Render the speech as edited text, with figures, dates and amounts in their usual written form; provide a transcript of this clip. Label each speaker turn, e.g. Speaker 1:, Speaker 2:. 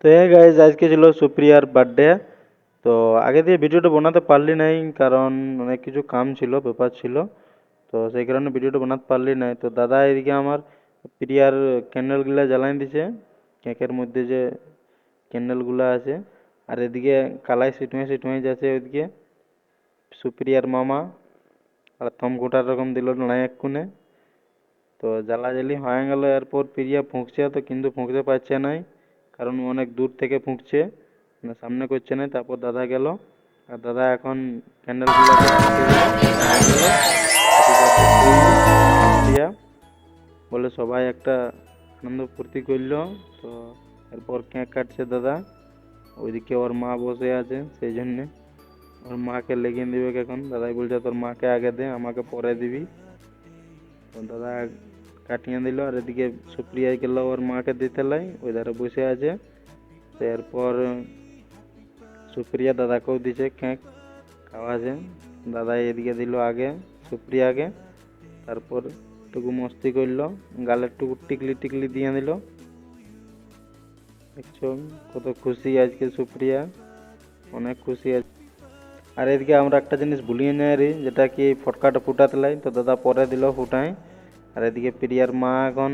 Speaker 1: তো গাইজ আজকে ছিল সুপ্রিয়ার বার্থডে। তো আগে দিয়ে ভিডিওটা বানাতে পারলি নাই, কারণ অনেক কিছু কাম ছিল, ব্যাপার ছিল। তো সেই কারণে ভিডিওটা বানাতে পারলি নাই। তো দাদা এদিকে আমার প্রিয়ার ক্যান্ডেলগুলা জ্বালাই দিছে, কেকের মধ্যে যে ক্যান্ডেলগুলা আছে। আর এদিকে কালাই সিটমে সিটমে যাচ্ছে ওইদিকে সুপ্রিয়ার মামা, আর থমকুটার রকম দিল নাই এক্ষুনে। তো জ্বালাজ্বালি হয়ে গেল, এরপর প্রিয়া ফুঁকছে তো কিন্তু ফুঁকতে পারছে নাই, কারণ ও অনেক দূর থেকে ফুঁকছে, মানে সামনে করছে না। তারপর দাদা গেল, আর দাদা এখন ক্যান্ডেল গুলাকে ফুঁকে দিল, হয়ে গেল হ্যাপি বার্থডে টু ইউ প্রিয়া বলে সবাই একটা আনন্দ ফুর্তি করলো। তো এরপর কেক কাটছে দাদা, ওইদিকে ওর মা বসে আছে, সেই জন্যে ওর মাকে লেগে দিবে এখন। দাদাই বলছে তোর মাকে আগে দে, আমাকে পরে দিবি। তো দাদা কাটিয়ে দিল, আর এদিকে সুপ্রিয়া গেল ওর মাকে দিতে লাই, ওই ধারে বসে আছে। তো এরপর সুপ্রিয়া দাদাকেও দিছে কেক খাওয়াছে। দাদা এদিকে দিল আগে সুপ্রিয়াকে, তারপর টুকু মস্তি করলো, গালে টুকু টিকলি টিকলি দিয়ে দিল। দেখছো কত খুশি আজকে সুপ্রিয়া, অনেক খুশি আছে। আর এদিকে আমরা একটা জিনিস ভুলিয়ে নেই রে, যেটা কি ফটকাটা ফুটাতে লাই, তো দাদা পরে দিল ফুটাই। আর এদিকে প্রিয়ার মা এখন